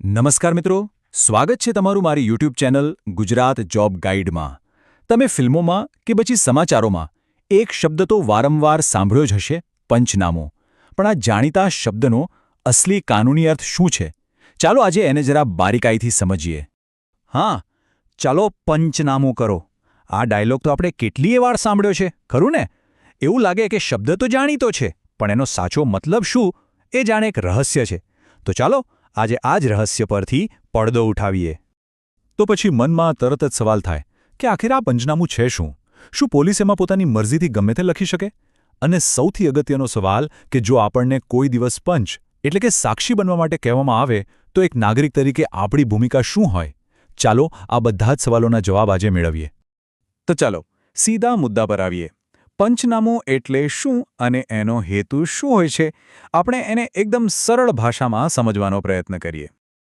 નમસ્કાર મિત્રો, સ્વાગત છે તમારું મારી યુટ્યુબ ચેનલ ગુજરાત જોબ ગાઈડમાં. તમે ફિલ્મોમાં કે પછી સમાચારોમાં એક શબ્દ તો વારંવાર સાંભળ્યો જ હશે, પંચનામું. પણ આ જાણીતા શબ્દનો અસલી કાનૂની અર્થ શું છે? ચાલો આજે એને જરા બારીકાઈથી સમજીએ. હા, ચાલો પંચનામું કરો. આ ડાયલોગ તો આપણે કેટલીય વાર સાંભળ્યો છે, ખરું ને? એવું લાગે કે શબ્દ તો જાણીતો છે, પણ એનો સાચો મતલબ શું એ જાણે એક રહસ્ય છે. તો ચાલો આજે આ જ રહસ્ય પરથી પડદો ઉઠાવીએ. તો પછી મનમાં તરત જ સવાલ થાય કે આખિર આ પંચનામું છે શું? શું પોલીસ એમાં પોતાની મરજીથી ગમે તે લખી શકે? અને સૌથી અગત્યનો સવાલ કે જો આપણને કોઈ દિવસ પંચ એટલે કે સાક્ષી બનવા માટે કહેવામાં આવે તો એક નાગરિક તરીકે આપણી ભૂમિકા શું હોય? ચાલો આ બધા જ સવાલોના જવાબ આજે મેળવીએ. તો ચાલો સીધા મુદ્દા પર આવીએ. પંચનામું એટલે શું અને એનો હેતુ શું હોય છે? આપણે એને એકદમ સરળ ભાષામાં સમજવાનો પ્રયત્ન કરીએ.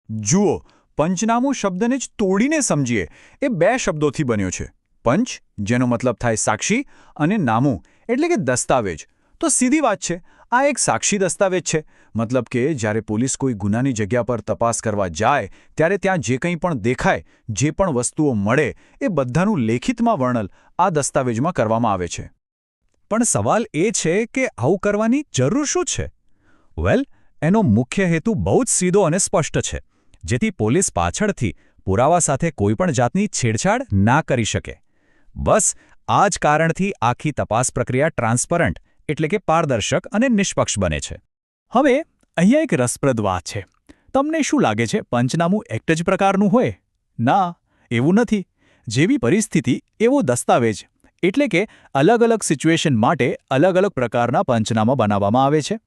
જુઓ, પંચનામું શબ્દને જ તોડીને સમજીએ. એ બે શબ્દોથી બન્યો છે. પંચ, જેનો મતલબ થાય સાક્ષી, અને નામું એટલે કે દસ્તાવેજ. તો સીધી વાત છે, આ એક સાક્ષી દસ્તાવેજ છે. મતલબ કે જ્યારે પોલીસ કોઈ ગુનાની જગ્યા પર તપાસ કરવા જાય ત્યારે ત્યાં જે કંઈ પણ દેખાય, જે પણ વસ્તુઓ મળે, એ બધાનું લેખિતમાં વર્ણન આ દસ્તાવેજમાં કરવામાં આવે છે. પણ સવાલ એ છે કે આવું કરવાની જરૂર શું છે? વેલ, એનો મુખ્ય હેતુ બહુ જ સીધો અને સ્પષ્ટ છે, જેથી પોલીસ પાછળથી પુરાવા સાથે કોઈપણ જાતની છેડછાડ ના કરી શકે. બસ આ જ કારણથી આખી તપાસ પ્રક્રિયા ટ્રાન્સપરન્ટ એટલે કે પારદર્શક અને નિષ્પક્ષ બને છે. હવે અહીંયા એક રસપ્રદ વાત છે. તમને શું લાગે છે પંચનામું એક જ પ્રકારનું હોય? ના, એવું નથી. જેવી પરિસ્થિતિ એવો દસ્તાવેજ. એટલે કે અલગ અલગ સિચ્યુએશન માટે અલગ અલગ પ્રકારના પંચનામા બનાવવામાં આવે છે.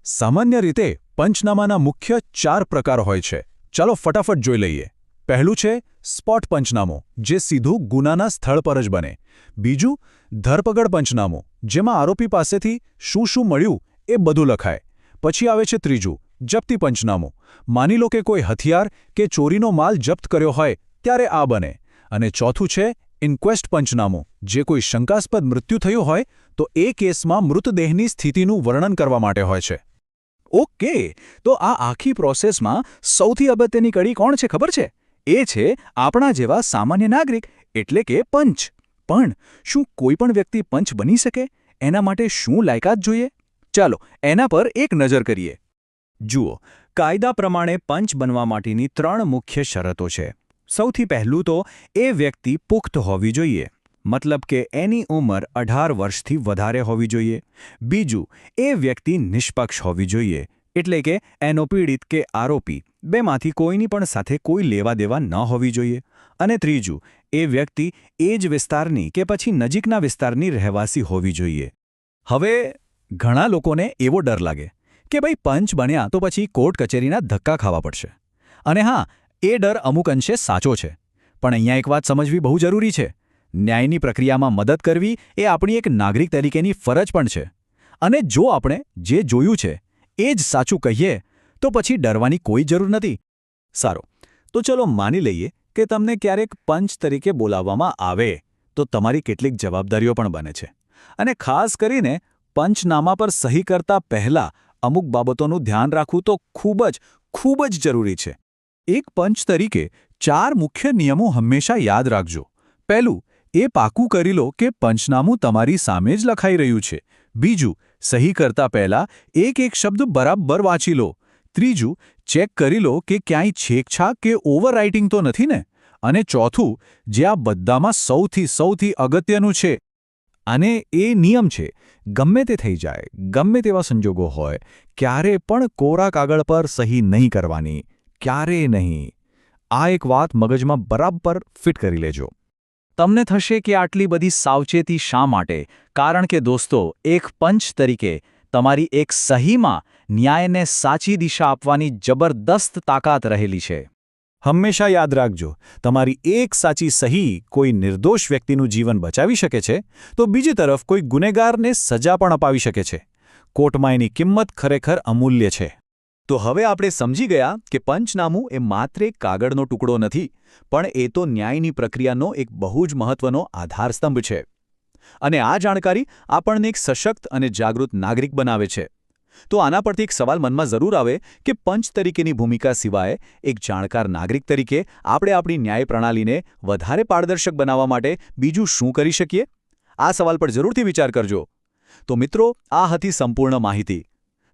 સામાન્ય રીતે પંચનામાના મુખ્ય 4 પ્રકાર હોય છે. ચાલો ફટાફટ જોઈ લઈએ. પહેલું છે સ્પોટ પંચનામું, જે સીધું ગુનાના સ્થળ પર જ બને. બીજું ધરપકડ પંચનામું, જેમાં આરોપી પાસેથી શું શું મળ્યું એ બધું લખાય. પછી આવે છે ત્રીજું જપ્તી પંચનામું. માની લો કે કોઈ હથિયાર કે ચોરીનો માલ જપ્ત કર્યો હોય ત્યારે આ બને. અને ચોથું છે ઇન્ક્વેસ્ટ પંચનામું, જે કોઈ શંકાસ્પદ મૃત્યુ થયું હોય તો એ કેસમાં મૃતદેહની સ્થિતિનું વર્ણન કરવા માટે હોય છે. ઓકે, તો આ આખી પ્રોસેસમાં સૌથી અગત્યની કડી કોણ છે ખબર છે? એ છે આપણા જેવા સામાન્ય નાગરિક એટલે કે પંચ. પણ શું કોઈ પણ વ્યક્તિ પંચ બની શકે? એના માટે શું લાયકાત જોઈએ? ચાલો એના પર એક નજર કરીએ. જુઓ, કાયદા પ્રમાણે પંચ બનવા માટેની 3 મુખ્ય શરતો છે. સૌથી પહેલું તો એ વ્યક્તિ પુખ્ત હોવી જોઈએ. મતલબ કે એની ઉંમર 18 વર્ષથી વધારે હોવી જોઈએ. બીજું, એ વ્યક્તિ નિષ્પક્ષ હોવી જોઈએ. એટલે કે એનો પીડિત કે આરોપી બેમાંથી કોઈની પણ સાથે કોઈ લેવા દેવા ન હોવી જોઈએ. અને ત્રીજું, એ વ્યક્તિ એ જ વિસ્તારની કે પછી નજીકના વિસ્તારની રહેવાસી હોવી જોઈએ. હવે ઘણા લોકોને એવો ડર લાગે કે ભાઈ પંચ બન્યા તો પછી કોર્ટ કચેરીના ધક્કા ખાવા પડશે. અને હા, એ ડર અમુક અંશે સાચો છે. પણ અહીંયા એક વાત સમજવી બહુ જરૂરી છે. ન્યાયની પ્રક્રિયામાં મદદ કરવી એ આપણી એક નાગરિક તરીકેની ફરજ પણ છે. અને જો આપણે જે જોયું છે એ જ સાચું કહીએ તો પછી ડરવાની કોઈ જરૂર નથી. સારું, તો ચલો માની લઈએ કે તમને ક્યારેક પંચ તરીકે બોલાવવામાં આવે તો તમારી કેટલીક જવાબદારીઓ પણ બને છે. અને ખાસ કરીને પંચનામા પર સહી કરતા પહેલાં અમુક બાબતોનું ધ્યાન રાખવું તો ખૂબ જ જરૂરી છે. એક પંચ તરીકે 4 મુખ્ય નિયમો હંમેશા યાદ રાખજો. પહેલું, એ પાકું કરી લો કે પંચનામું તમારી સામે જ લખાઈ રહ્યું છે. બીજું, સહી કરતા પહેલા એક શબ્દ બરાબર વાંચી લો. ત્રીજું, ચેક કરી લો કે ક્યાંય છેકછાક કે ઓવરરાઇટિંગ તો નથી ને. અને ચોથું, જે આ બધામાં સૌથી અગત્યનું છે, અને એ નિયમ છે, ગમે તે થઈ જાય, ગમે તેવા સંજોગો હોય, ક્યારે પણ કોરા કાગળ પર સહી નહીં કરવાની. ક્યારેય નહીં. આ એક વાત મગજમાં બરાબર ફિટ કરી લેજો. તમને થશે કે આટલી બધી સાવચેતી શા માટે? કારણ કે દોસ્તો, એક પંચ તરીકે તમારી એક સહીમાં ન્યાયને સાચી દિશા આપવાની જબરદસ્ત તાકાત રહેલી છે. હંમેશા યાદ રાખજો, તમારી એક સાચી સહી કોઈ નિર્દોષ વ્યક્તિનું જીવન બચાવી શકે છે, તો બીજી તરફ કોઈ ગુનેગારને સજા પણ અપાવી શકે છે. કોર્ટમાં એની કિંમત ખરેખર અમૂલ્ય છે. તો હવે આપણે સમજી ગયા કે પંચનામું એ માત્ર એક કાગળનો ટુકડો નથી, પણ એ તો ન્યાયની પ્રક્રિયાનો એક બહુ જ મહત્વનો આધારસ્તંભ છે. અને આ જાણકારી આપણને એક સશક્ત અને જાગૃત નાગરિક બનાવે છે. તો આના પરથી એક સવાલ મનમાં જરૂર આવે કે પંચ તરીકેની ભૂમિકા સિવાય એક જાણકાર નાગરિક તરીકે આપણે આપણી ન્યાય પ્રણાલીને વધારે પારદર્શક બનાવવા માટે બીજું શું કરી શકીએ? આ સવાલ પર જરૂરથી વિચાર કરજો. તો મિત્રો, આ હતી સંપૂર્ણ માહિતી.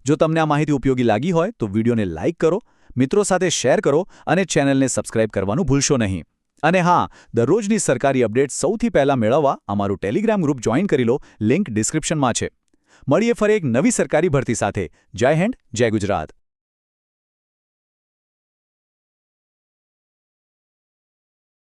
જો તમને આ માહિતી ઉપયોગી લાગી હોય તો વિડીયોને લાઇક કરો, મિત્રો સાથે શેર કરો અને ચેનલને સબસ્ક્રાઇબ કરવાનું ભૂલશો નહીં. અને હા, દરરોજની સરકારી અપડેટ સૌથી પહેલાં મેળવવા અમારું ટેલિગ્રામ ગ્રુપ જોઈન કરી લો, લિંક ડિસ્ક્રિપ્શનમાં છે. મળીએ ફરી એક નવી સરકારી ભરતી સાથે. જય હિન્દ, જય ગુજરાત.